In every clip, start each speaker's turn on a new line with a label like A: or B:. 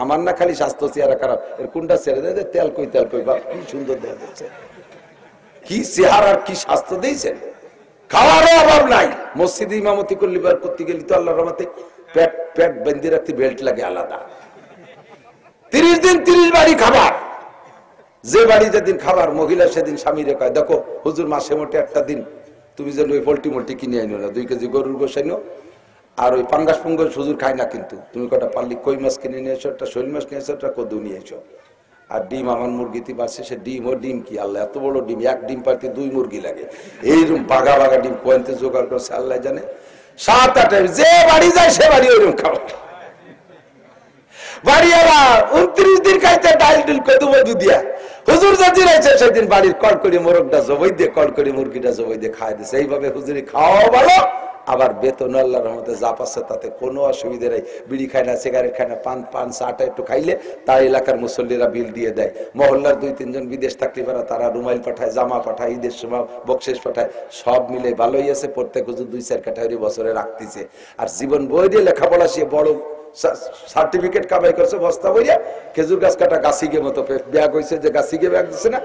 A: আমার না খালি স্বাস্থ্য চেহারা খারাপ, এর কোনটা ছেড়ে দেয়, তেল কই বা কি সুন্দর দেখা যাচ্ছে, কি চেহারা কি স্বাস্থ্য দিয়েছেন। খাওয়ারও অভাব নাই। মসজিদে ইমামতি করতে গেলি তো আল্লাহর রহমতে পেট বেঁধে রাখতে বেল্ট লাগে আলাদা। 30 দিন 30 বাড়ি খাবার, যে বাড়ি যেদিন খাবার মহিলা সেদিন স্বামীরে কয়, দেখো হুজুর মাসে মোটে একটা দিন তুমি যেন ওই পোল্ট্রি মোল্ট্রি কিনে আইনো না, 2 কেজি গরুর গোশ আইনো, আর ওই পাঙ্গাস পুঙ্গাস হুজুর খায় না, কিন্তু তুমি কটা পারলি কই মাছ কিনে নিয়ে এসো, একটা শৈল মাছ নিয়ে এসো, একটা কদু নিয়ে এসো। আর ডিম আমার মুরগিতে পারছে, সে ডিম ও ডিম কি আল্লাহ এত বড় ডিম, এক ডিম পারতে 2 মুরগি লাগে, এইরকম বাঘা বাঘা ডিম কোয়েন্তে জোগাড় করছে আল্লাহ জানে। 7-8 যে বাড়ি যায় সে বাড়ি ওইরকম খাবার। বাড়ি আবার 29 দিন খাইতে ডাল ডিল কদু মধু দিয়া হুজুর যেদিন আছে সেদিন বাড়ির কড়কড়ি মোরগটা জবাই দিয়ে কড়কড়ি মুরগিটা জবাই দিয়ে খাওয়াই দিচ্ছে। এইভাবে হুজুরি খাওয়া ভালো, আবার বেতন আল্লাহর রহমতে যা পাচ্ছে তাতে কোনো অসুবিধা নেই। বিড়ি খায় না, সিগারেট খায় না, পান চাটা একটু খাইলে তার এলাকার মুসল্লিরা বিল দিয়ে দেয়। মহল্লার 2-3 জন বিদেশ থাকলে পারা তারা রুমাইল পাঠায়, জামা পাঠায়, ঈদের সময় বকশেষ পাঠায়, সব মিলে ভালোই আছে। প্রত্যেক হুজুর 2-4 কাঠারি বছরে রাখতেছে। আর জীবন বই দিয়ে লেখাপড়া সে বড় সার্টিফিকেট কামাই করছে বস্তা বইয়া। খেজুর গাছ কাটা গাছিকে মতো ব্যাগ হয়েছে, যে গাছিকে ব্যাগ দিচ্ছে না,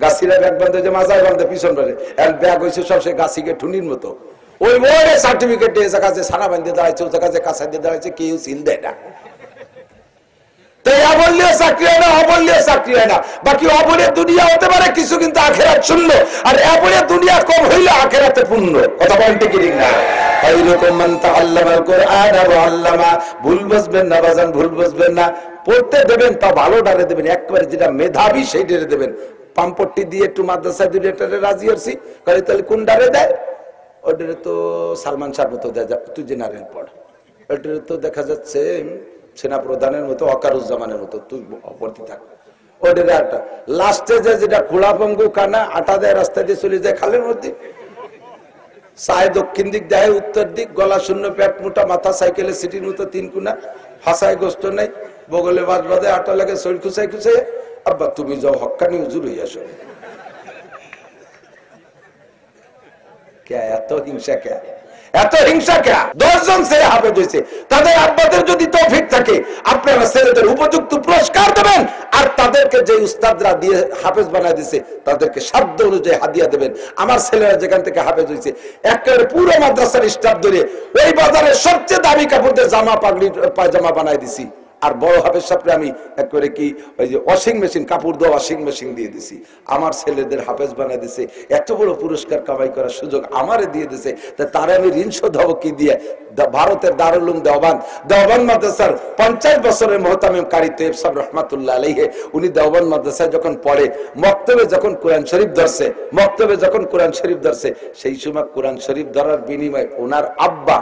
A: গাছিরা ব্যাগ বাঁধে যে মাজায় বাঁধে পিছন ধরে, ব্যাগ হয়েছে সব সে গাছিকে ঠুনির মতো। ওই বইয়ের সার্টিফিকেট দিয়ে কাছে সারা বাঁধতে দাঁড়াইছে, ওর কাছে কাঁচা দিয়ে দাঁড়াইছে, কেউ সিল দেয় না। তাই অবলীয় চাকরি হয় না, অবলীয় চাকরি হয় না। বাকি অবলীয় দুনিয়া হতে পারে কিছু, কিন্তু আখেরাত শূন্য। আর অবলীয় দুনিয়া কম হইলে আখেরাতে পূর্ণ। কথা বলতে কি ঠিক না? এইরকম মান তাআল্লামাল কুরআন ওয়া আল্লামা। ভুল বুঝবেন না বাজান, ভুল বুঝবেন না। পড়তে দেবেন তা ভালো ডারে দেবেন, একবারে যেটা মেধাবী সেই ডারে দেবেন। পাম্পট্টি দিয়ে একটু মাদ্রাসায় দুইটারে রাজি হচ্ছি, কারণ তাহলে কোন ডারে দেয়? ওটারে তো সালমান শাহর মতো দেয়, তুই জেনারেল পড়। ওটারে তো দেখা যাচ্ছে সেনা প্রধানের মতো, ওয়াকারুজ্জামানের মতো, তুই পড়তে থাক। ওটারে একটা লাস্টে যেটা খোলা পঙ্গু কানা আটা দেয়, রাস্তা দিয়ে চলে যায় খালের মধ্যে। চায় দক্ষিণ দিক, দেয় উত্তর দিক, গলা শূন্য, পেট মোটা, মাথা সাইকেলের সিটির মতো 3 কোনা, ফাঁসায় গোষ্ঠ নেই, বগলে বাজ বাঁধে, আটা লাগে, শরীর খুঁচাই খুঁচাই। আব্বা তুমি যাও হক্কানি হুজুর হইয়া আসো। এত হিংসা কে, এত হিংসা কে? 10 জন ছেলে হাফেজ হয়েছে, তাদের আব্বাদের যদি তৌফিক থাকে আপনারা ছেলেদের উপযুক্ত পুরস্কার দেবেন, আর তাদেরকে যে উস্তাদরা দিয়ে হাফেজ বানায় দিয়েছে তাদেরকে সাধ্য অনুযায়ী হাদিয়া দেবেন। আমার ছেলেরা যেখান থেকে হাফেজ হয়েছে একেবারে পুরো মাদ্রাসার স্টাফ ধরে ওই বাজারের সবচেয়ে দামি কাপড় দিয়ে জামা পাগড়ি পায়জামা বানায় দিছি। আর বড় হাফেজ সাহেবকে আমি একবারে কি ওই যে ওয়াশিং মেশিন, কাপড় দেওয়া ওয়াশিং মেশিন দিয়ে দিছি। আমার ছেলেদের হাফেজ বানাই দিছে, এত বড় পুরস্কার কামাই করার সুযোগ আমারে দিয়ে দিছে। তারে আমি ঋণ শোধ হবো কি দিয়ে? ভারতের দারুল উলুম দেওবান মাদ্রাসার 50 বছরের মুহতামিম কারি তৈয়ব সাহেব রহমাতুল্লাহ আলাইহি, উনি দেওবান মাদ্রাসায় যখন পড়ে, মক্তবে যখন কোরআন শরীফ ধরছে, সেই সময় কোরআন শরীফ ধরার বিনিময়ে ওনার আব্বা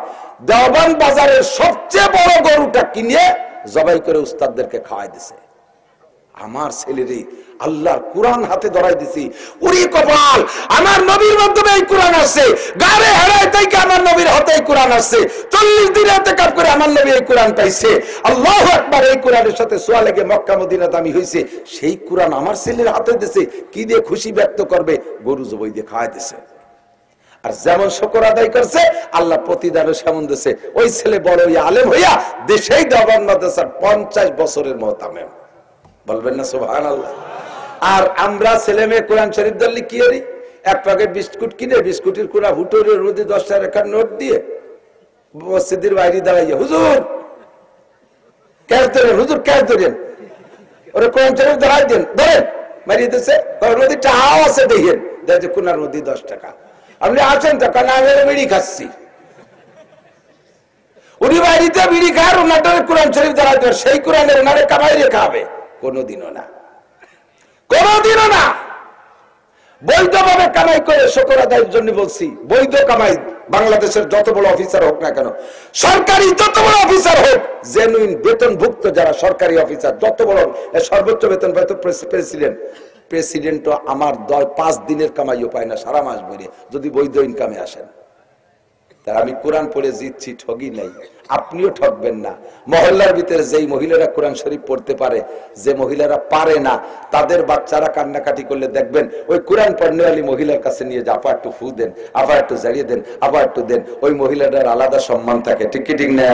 A: দেওবান বাজারের সবচেয়ে বড় গরুটা কিনে জবাই করে উস্তাদদেরকে খাওয়াই দিছে। আমার ছেলেরই আল্লাহর কোরআন হাতে ধরাই দিছি। উরি কপাল, আমার নবীর মাধ্যমে এই কোরআন আসছে, গারে হেরাই থেকে আমার নবীর হাতে এই কোরআন আসছে, 40 দিন ইতিকাফ করে আমার নবী এই কোরআন পাইছে। আল্লাহু আকবার। এই কোরআনের সাথে সোয়া লেগে মক্কা মদিনা দামি হইছে, সেই কোরআন আমার ছেলের হাতে দিছে। কি দিয়ে খুশি ব্যক্ত করবে? গরু জবাই দিয়ে খাওয়াই দিছে। আর যেমন শুকর আদায় করছে আল্লাহ প্রতিদানও সেমন দিছে। ওই ছেলে বড় আলেম হইয়া দেশেই দেওবান মাদ্রাসার 50 বছরের মুহতামিম। বলবেন না সুবহানাল্লাহ? আর আমরা ছেলে মেয়ে কোরআন শরীফ ধরলে কি করি? 1 প্যাকেট বিস্কুট কিনে বিস্কুটের কোনা হুটোরের মধ্যে 10 টাকার নোট দিয়ে মসজিদের বাইরে দাঁড়াইয়া হুজুর ক্যাশ ধরেন, হুজুর ক্যাশ ধরেন, ওরা কোরআন শরীফ ধরাই দেন, ধরেন, মারিয়ে দিচ্ছে। নদী টাকাও আছে দেখেন, দেখে কোনার মধ্যে 10 টাকা। আপনি আসেন তো, কারণ আমি বিড়ি খাচ্ছি। উনি বাড়িতে বিড়ি খায়, ওনার কোরআন শরীফ ধরাই দেন, সেই কোরআনের ওনারে কামাই রেখা হবে? কোনোদিনও না, কোনোদিনও না। বৈধভাবে কামাই করে শুকর আদায়ের জন্য বলছি, বৈধ কামাই। বাংলাদেশের যত বড় অফিসার হোক না কেন, সরকারি যত বড় অফিসার হোক, জেনুইন বেতনভুক্ত যারা সরকারি অফিসার, যত বড় সর্বোচ্চ বেতন পায় তো প্রেসিডেন্টও আমার 5 দিনের কামাইও পায় না সারা মাস ভরে, যদি বৈধ ইনকামে আসেন। তার আমি কোরআন পড়ে জিতছি, ঠগি নাই, আপনিও ঠকবেন না। মহল্লার ভিতরে যেই মহিলারা কোরআন শরীফ পড়তে পারে, যে মহিলারা পারে না তাদের বাচ্চারা কান্নাকাটি করলে দেখবেন ওই কোরআন পড়নেওয়ালি মহিলার কাছে নিয়ে যে আপা একটু ফু দেন, আপা একটু জ্বালিয়ে দেন, আপা একটু দেন, ওই মহিলাটার আলাদা সম্মান থাকে। ঠিক কি ঠিক না?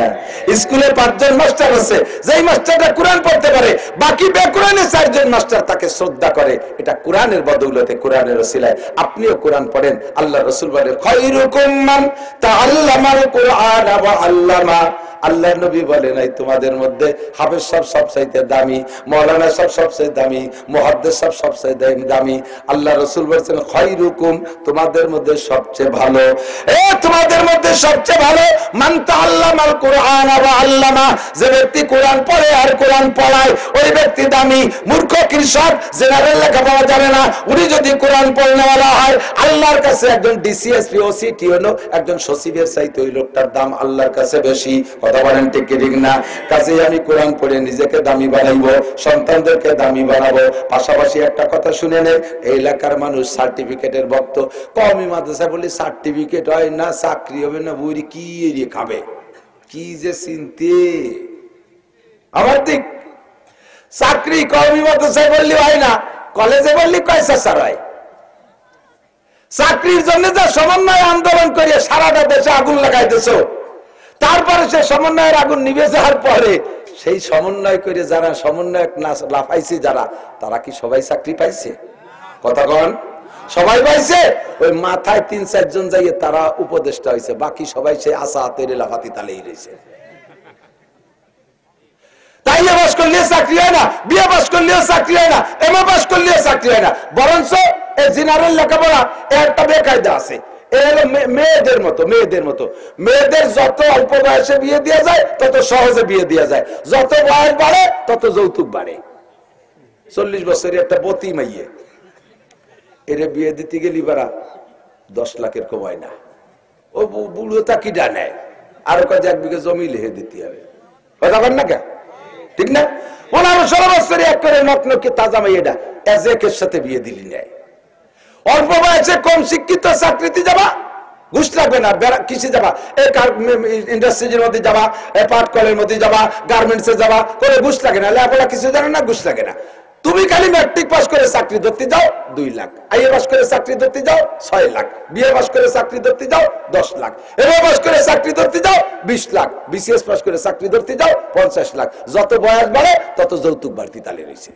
A: স্কুলে 5 জন মাস্টার আছে, যেই মাস্টারটা কোরআন পড়তে পারে বাকি বেকুরানে 4 জন মাস্টার তাকে শ্রদ্ধা করে। এটা কোরআনের বদৌলতে, কোরআনের ওসিলায়। আপনিও কোরআন পড়েন। আল্লাহ রাসূল বলেন খায়রুকুম মান তাআল্লামাল কুরআন ওয়া আল্লামা। আল্লাহ নবী বলেন এই তোমাদের মধ্যে হাফেজ সাহেব সবচাইতে দামি, মাওলানা সাহেব সবচেয়ে দামি, মুহাদ্দিস সাহেব সবচেয়ে দামি। আল্লাহ রাসূল বলেন খায়রুকুম, তোমাদের মধ্যে সবচেয়ে ভালো, তোমাদের মধ্যে সবচেয়ে ভালো মান তাআল্লামাল কুরআন ওয়া আল্লামা, যে ব্যক্তি কোরআন পড়ে আর কোরআন পড়ায় ওই ব্যক্তি দামি। মূর্খ কৃষক জেনারেল লেখাপড়া জানে না, উনি যদি কোরআন পড়নেওয়ালা হয় আল্লাহর কাছে একজন ডিসিএসপি ওসিটি হলো একজন সচিবের চাইতে ওই লোকটার দাম আল্লাহর কাছে বেশি। কথা বলেন ঠিক কি ঠিক না? কাজেই আমি কোরআন পড়ে নিজেকে দামি বানাইবো, সন্তানদেরকে দামি বানাবো। পাশাপাশি একটা কথা শুনে নেই, এই এলাকার মানুষ সার্টিফিকেটের ভক্ত। কওমি মাদ্রাসা বলি সার্টিফিকেট হয় না, চাকরি হবে না, বুড়ি কি এরিয়ে খাবে, কি যে চিনতে আমার দিক। চাকরি কওমি মাদ্রাসায় বললি হয় না, কলেজে বললি কয়সা স্যার হয়। চাকরির জন্য যা সমন্বয় আন্দোলন করিয়ে সারাটা দেশে আগুন লাগাইতেছ, তারপরে সে সমন্বয়ের আগুন নিভে যাওয়ার পরে সেই সমন্বয় করে যারা সমন্বয়ক না লাফাইছে যারা, তারা কি সবাই চাকরি পাইছে? কথা কন, সবাই পাইছে? ওই মাথায় 3-4 জন যাইয়ে তারা উপদেষ্টা হয়েছে, বাকি সবাই সে আশা হাতের লাফাতি তালেই রয়েছে। তাইলে পাস করলে চাকরি হয় না, বিয়ে পাস করলেও চাকরি হয় না, এমএ পাস করলেও চাকরি হয় না। বরঞ্চ এই জেনারেল লেখাপড়া একটা বেকায়দা আছে। মেয়েদের মতো মেয়েদের যত অল্প বয়সে বিয়ে দেওয়া যায় তত সহজে বিয়ে দেওয়া যায়, যত বয়স বাড়ে তত যৌতুক বাড়ে। 40 বছরের একটা বতী মাইয়ে, এরে বিয়ে দিতে গেলি বারা 10 লাখের কমায় না, ও বুড়ো তাকি ডানে আরো কাজে 1 বিঘা জমি লিখে দিতে হবে। কথা বল না কে? ঠিক না? 15-16 বছরে এক করে নকনকে তাজা মাইয়েটা এজেকের সাথে বিয়ে দিলি নেয়। অল্প বয়সে কম শিক্ষিত চাকরিতে যাবা, ঘুষ লাগবে না, কৃষি যাবা, ইন্ডাস্ট্রিজের মধ্যে যাবা, পাট কলের মধ্যে যাবা, গার্মেন্টসে যাবা, করে ঘুষ লাগে না। লেখাপড়া কিছু জানে না, ঘুষ লাগে না। তুমি খালি ম্যাট্রিক পাস করে চাকরি ধরতে যাও 2 লাখ, আইএ পাস করে চাকরি ধরতে যাও 6 লাখ, বিএ পাস করে চাকরি ধরতে যাও 10 লাখ, এমএ পাস করে চাকরি ধরতে যাও 20 লাখ, বিসিএস পাস করে চাকরি ধরতে যাও 50 লাখ। যত বয়স বাড়ে তত যৌতুক বাড়তি তালে রয়েছে,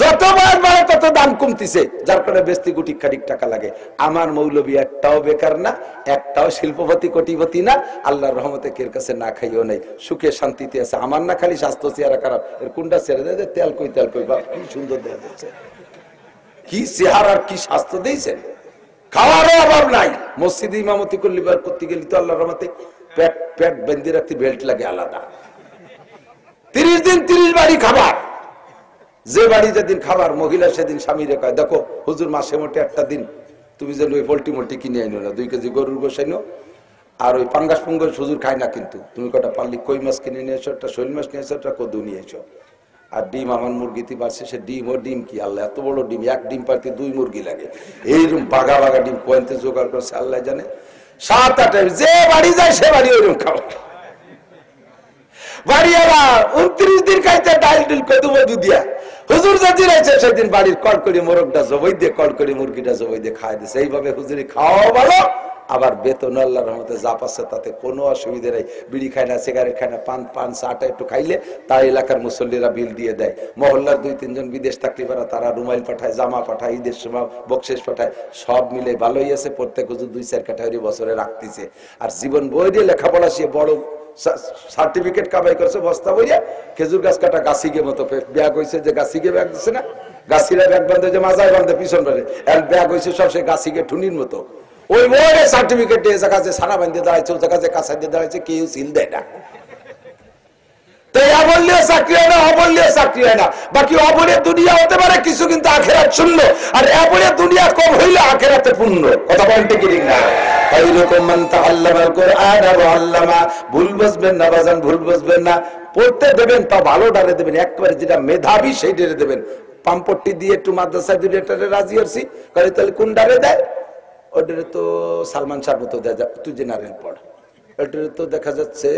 A: যত বয়স বাড়ে তত দাম কমতিছে, যার কারণে বেস্তি কোটি খানিক টাকা লাগে। আমার মৌলবী একটাও বেকার না, একটাও শিল্পপতি কোটিপতি না, আল্লাহর রহমতে কের কাছে না খাইও নাই, সুখে শান্তিতে আছে। আমার না খালি স্বাস্থ্য চেহারা খারাপ, এর কোনটা ছেড়ে দেয়, তেল কই বা কি সুন্দর দেখা যাচ্ছে, কি চেহারা আর কি স্বাস্থ্য দিয়েছেন। খাওয়ারও অভাব নাই, মসজিদে ইমামতি করতে গেলি তো আল্লাহর রহমতে পেট বেঁধে রাখতে বেল্ট লাগে আলাদা। 30 দিন 30 বাড়ি খাবার, যে বাড়ি যেদিন খাবার মহিলা সেদিন স্বামীরে কয় দেখো হুজুর মাসে মোটে একটা দিন তুমি যেন ওই পোল্ট্রি মোল্ট্রি কিনে আইনো না, 2 কেজি গরুর গোশ আইনো, আর ওই পাঙ্গাস পুঙ্গাস হুজুর খায় না, কিন্তু তুমি কটা পারলি কই মাছ কিনে নিয়ে এসো, একটা শৈল মাছ নিয়ে এসো, একটা কদু নিয়ে এসো। আর ডিম আমার মুরগিতে পারছে, সে ডিম ও ডিম কি আল্লাহ এত বড় ডিম, 1 ডিম পারতে 2 মুরগি লাগে, এইরকম বাঘা বাঘা ডিম কোয়েন্তে জোগাড় করছে আল্লাহ জানে। 7-8 যে বাড়ি যায় সে বাড়ি ওইরকম খাওয়া বাড়ি। আবার 29 দিন খাইতে ডাইল ডিল কদু মধু দিয়া হুজুর যেদিন আছে সেদিন বাড়ির কড়কড়ি মোরগটা জবাই দিয়ে কড়কড়ি মুরগিটা জবাই দিয়ে খাই দিচ্ছে। এইভাবে হুজুরি খাওয়া ভালো, আবার বেতন আল্লাহর রহমতে যা পাচ্ছে তাতে কোনো অসুবিধা নেই। বিড়ি খায় না, সিগারেট খায় না, পান চাটা একটু খাইলে তার এলাকার মুসল্লিরা বিল দিয়ে দেয়। মহল্লার 2-3 জন বিদেশ থাকলে পারা তারা রুমাইল পাঠায়, জামা পাঠায়, ঈদের সময় বকশেষ পাঠায়, সব মিলে ভালোই আছে। প্রত্যেক হুজুর 2-4 ক্যাটাগরি বছরে রাখতেছে। আর জীবন বই দিয়ে লেখাপড়া সে বড় সার্টিফিকেট কামাই করছে বস্তা বইয়া, খেজুর গাছ কাটা গাছিকে মতো ব্যাগ হয়েছে, যে গাছিকে ব্যাগ দিচ্ছে না, গাছিরা ব্যাগ বান্ধে যে মাজায় বান্ধে পিছন বাড়ে, ব্যাগ হয়েছে সব সে গাছিকে ঠুনির মতো। ওই বড় সার্টিফিকেট দিয়ে কাছে সারা বান্ধে দাঁড়াইছে, ওর কাছে কাঁচা দিয়ে দাঁড়াইছে, কেউ সিল দেয় না। তাই অবল্য চাকরি হয় না, অবল্য চাকরি হয় না। বাকি অবলের দুনিয়া হতে পারে কিছু, কিন্তু আখেরাত শূন্য। আর অবলের দুনিয়া কম হইলে আখেরাতে পূর্ণ। কথা বলতে কি না? ভুল বুঝবেন না বাজান, ভুল বুঝবেন না। পড়তে দেবেন তা ভালো ডারে দেবেন, একবারে যেটা মেধাবী সেই ডারে দেবেন। পাম্পট্টি দিয়ে একটু মাদ্রাসায় 2 লিটারে রাজি হচ্ছি, তাহলে কোন ডারে দেয়? ওদের তো সালমান শাহর মতো তুই জেনারেল পড়, ওদের তো দেখা যাচ্ছে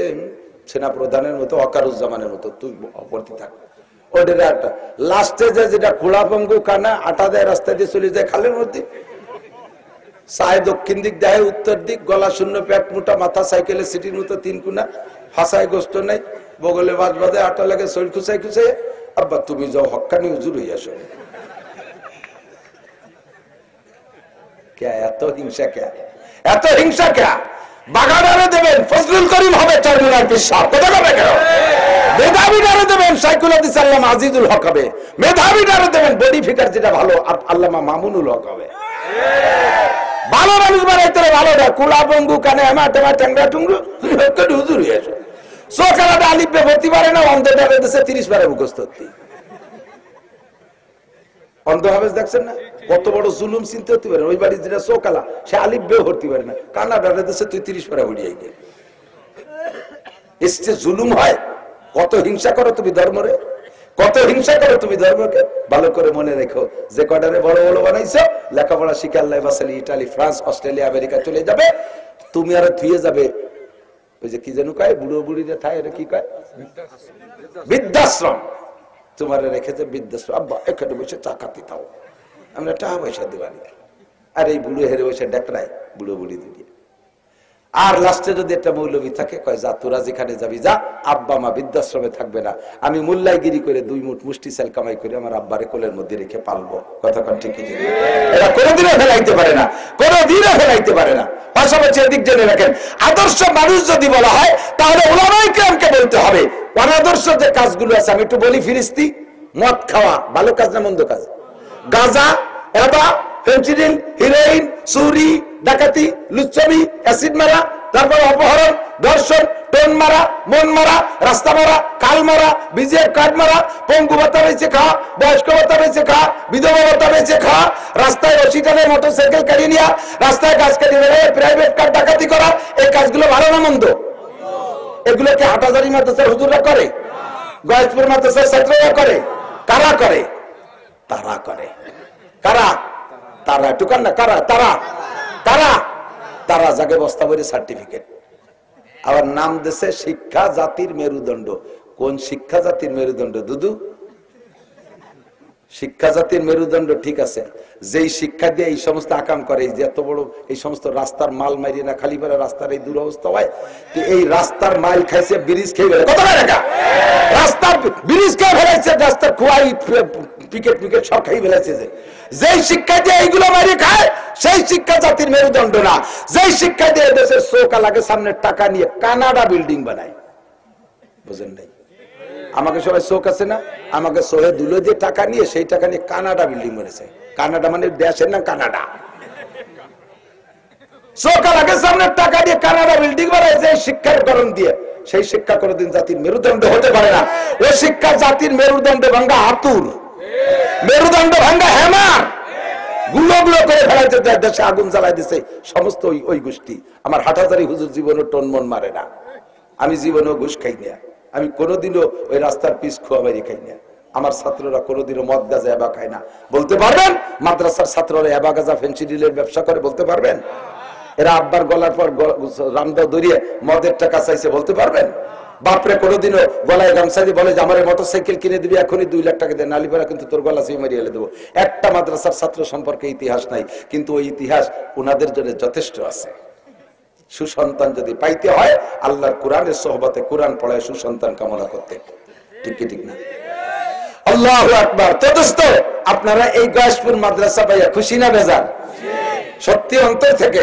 A: সেনা প্রধানের মতো ওয়াকারুজ্জামানের মতো, তুই পড়তে থাক। ওদের একটা লাস্টে যেটা খোলা পঙ্গু কানা আটা দেয় রাস্তা দিয়ে চলে যায় খালের মধ্যে, চায় দক্ষিণ দিক দেয় উত্তর দিক, গলা শূন্য পেট মোটা মাথা সাইকেলের সিটির মতো তিন কুনা, ফাঁসায় গোষ্ঠ নাই, বগলে বাজ বাজে আটা লাগে শরীর খুঁচাই খুঁচাই, আব্বা তুমি যাও হক্কানি হুজুর হয়ে আসো। এত হিংসা ক্যা, এত হিংসা ক্যা? বাগানারে দেবেন ফজলুল করিম হবে চারমিনার পিসাব, কথা বলে কেন? মেধাবীটারে দেবেন সাইকুল হাদিস আল্লামা আজিজুল হক হবে, মেধাবীটারে দেবেন বডি ফিগার যেটা ভালো আল্লামা মামুনুল হক হবে। ভালো মানুষ বানাইতে ভালো না, কুলা বঙ্গু কানে হেমা টেমা ট্যাংরা টুংরু হুজুর হয়ে আসো। চোখালাটা আলিপে ভর্তি পারে না, অন্ধটারে দেশে 30 বারে মুখস্থ। অন্ধ হাফেজ দেখছেন না কত বড় জুলুম চিনতে হতে পারে, ওই বাড়ি যেটা চোকালা সে আলিফ বেও ভর্তি পারে না, কানাডারে দেশে তুই 30 পারা উড়িয়ে গেল। এসছে জুলুম হয়। কত হিংসা করো তুমি ধর্মরে, কত হিংসা করো তুমি ধর্মকে। ভালো করে মনে রেখো, যে কটারে বড় বড় বানাইছো লেখাপড়া শিখে আল্লাহ বাসালি ইটালি ফ্রান্স অস্ট্রেলিয়া আমেরিকা চলে যাবে, তুমি আর ধুয়ে যাবে ওই যে কি যেন কয় বুড়ো বুড়িরে থায়, এটা কি কয় বৃদ্ধাশ্রম। তোমার রেখেছে বৃদ্ধাশ্রম, আব্বা এখানে বসে চাকাতি তাও আমরা টাকা পয়সা দিবানি, আর এই বুড়ো হেরে বসে ডেকরায় বুড়ো বুড়ি দিয়ে। আর লাস্টে যদি একটা মৌলবী থাকে কয় যা তোরা যেখানে যাবি যা, আব্বা মা বৃদ্ধাশ্রমে থাকবে না, আমি মোল্লাইগিরি করে 2 মুঠ মুষ্টি চাল কামাই করে আমার আব্বারে কোলের মধ্যে রেখে পালবো। কতক্ষণ ঠিকই এটা কোনোদিনও ফেলাইতে পারে না, কোনোদিনও ফেলাইতে পারে না। পাশাপাশি এদিক জেনে রাখেন, আদর্শ মানুষ যদি বলা হয় তাহলে উলামায়ে কেরামকে বলতে হবে। অনাদর্শ যে কাজগুলো আছে আমি একটু বলি, ফিরিস্তি, মদ খাওয়া ভালো কাজ না মন্দ কাজ? গাঁজা, এবা, ফেন্সিডিল, হিরোইন, চুরি, ডাকাতি, লুচ্ছামি, অ্যাসিড মারা, তারপর অপহরণ, ধর্ষণ, টোন মারা, মন মারা, রাস্তা মারা, কাল মারা, বিজেপ কার্ড মারা, পঙ্গু ভাতা বেঁচে খাওয়া, বয়স্ক ভাতা বেঁচে খাওয়া, বিধবা ভাতা বেঁচে খাওয়া, রাস্তায় অসিটানে মোটরসাইকেল কাটিয়ে নেওয়া, রাস্তায় গাছ কাটিয়ে বেড়ে প্রাইভেট কার ডাকাতি করা, এই কাজগুলো ভালো না মন্দ? এগুলোকে হাটাজারি মাদ্রাসার হুজুররা করে, গয়েশপুর মাদ্রাসার ছাত্ররা করে। কারা করে? তারা করে। কারা? তারা টুকান না, কারা? তারা তারা তারা জাগে বস্তা ভরে সার্টিফিকেট, আবার নাম দেশে শিক্ষা জাতির মেরুদণ্ড। কোন শিক্ষা জাতির মেরুদণ্ড দুদু? শিক্ষা জাতির মেরুদণ্ড ঠিক আছে, যেই শিক্ষা দিয়ে এই সমস্ত আকাম করে, যে এত বড় এই সমস্ত রাস্তার মাল মারিয়ে না খালি পারে রাস্তার এই দুরবস্থা হয়, এই রাস্তার মাইল খাইছে ব্রিজ খেয়ে ফেলে, কত টাকা রাস্তার ব্রিজ খেয়ে ফেলাইছে, রাস্তার খোয়াই পিকেট পিকেট সব খাই ফেলাইছে। যেই শিক্ষা দিয়ে এইগুলো মারিয়ে খায় সেই শিক্ষা জাতির মেরুদণ্ড না। যেই শিক্ষা দিয়ে দেশের চৌকা লাগে সামনে টাকা নিয়ে কানাডা বিল্ডিং বানায়, বুঝেন নাই? আমাকে সবাই শোক আছে না, আমাকে সোহে দুলো দিয়ে টাকা নিয়ে সেই টাকা নিয়ে কানাডা বিল্ডিং বানিয়েছে। কানাডা মানে দেশের নাম কানাডা। চৌকা লাগে সামনে টাকা দিয়ে কানাডা বিল্ডিং বানায়, যে শিক্ষার করণ দিয়ে সেই শিক্ষা কোনোদিন জাতির মেরুদণ্ড হতে পারে না। ওই শিক্ষা জাতির মেরুদণ্ড ভাঙ্গা হাতুর, মেরুদণ্ড ভাঙ্গা হ্যামার, গুলো গুলো করে ফেলাইতে দেশে আগুন জ্বালাই দিছে সমস্ত ওই গোষ্ঠী। আমার হাটহাজারি হুজুর জীবনও টন মন মারে না, আমি জীবনেও ঘুষ খাই না, আমি কোনোদিনও ওই রাস্তার পিস খোয়া বাইরে খাই না, আমার ছাত্ররা কোনোদিনও মদ গাঁজা এবা খায় না। বলতে পারবেন মাদ্রাসার ছাত্ররা এবা গাঁজা ফেন্সিডিলের ব্যবসা করে? বলতে পারবেন? এরা আব্বার গলার পর রামদাও দরিয়ে মদের টাকা চাইছে? বলতে পারবেন? বাপরে কোনোদিনও গলায় গামছা দিয়ে বলে যে আমার মোটরসাইকেল কিনে দিবি, এখনই 2 লাখ টাকা দেয়, নালিপাড়া কিন্তু তোর গলা চেয়ে মারিয়ে দেবো। একটা মাদ্রাসার ছাত্র সম্পর্কে ইতিহাস নাই, কিন্তু ওই ইতিহাস ওনাদের জন্য যথেষ্ট আছে। সুসন্তান যদি পাইতে হয় আল্লাহর কোরআনের সোহবতে কোরআন পড়ায় সুসন্তান কামনা করতে, ঠিক কি ঠিক না? আল্লাহু আকবার। তো দোস্ত, আপনারা এই গয়েশপুর মাদ্রাসা পাইয়া খুশি না বেজার? সত্যি অন্তর থেকে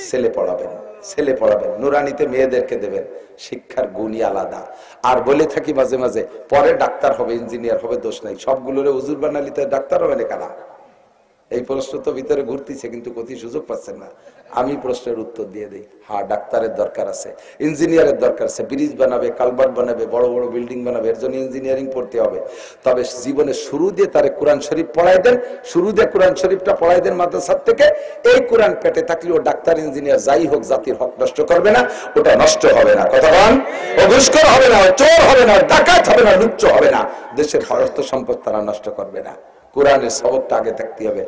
A: ছেলে পড়াবেন, ছেলে পড়াবেন, নুরানিতে মেয়েদেরকে দেবেন, শিক্ষার গুণই আলাদা। আর বলে থাকি মাঝে মাঝে পরে ডাক্তার হবে, ইঞ্জিনিয়ার হবে, দোষ নাই। সবগুলোরে হুজুর বানালিতে ডাক্তার হবে না কারা? এই প্রশ্ন তো ভিতরে ঘুরতেছে, কিন্তু কোথায় সুযোগ পাচ্ছেন না। আমি প্রশ্নের উত্তর দিয়ে দিই, হ্যাঁ ডাক্তারের দরকার আছে, ইঞ্জিনিয়ারের দরকার আছে, ব্রিজ বানাবে, কালভার্ট বানাবে, বড় বড় বিল্ডিং বানাবে, এর জন্য ইঞ্জিনিয়ারিং পড়তে হবে। তবে জীবনে শুরু দিয়ে তারে কোরআন শরীফ পড়াই দেন, শুরু দিয়ে কোরআন শরীফটা পড়াই দেন মাদ্রাসার থেকে। এই কোরআন পেটে থাকলে ও ডাক্তার ইঞ্জিনিয়ার যাই হোক জাতির হক নষ্ট করবে না, ওটা নষ্ট হবে না। কথা বলেন? ও ঘুষখোর হবে না, ও চোর হবে না, ডাকাত হবে না, লুচ্চ হবে না, দেশের অর্থ সম্পদ তারা নষ্ট করবে না। কোরআনের সবকটা আগে থাকতে হবে।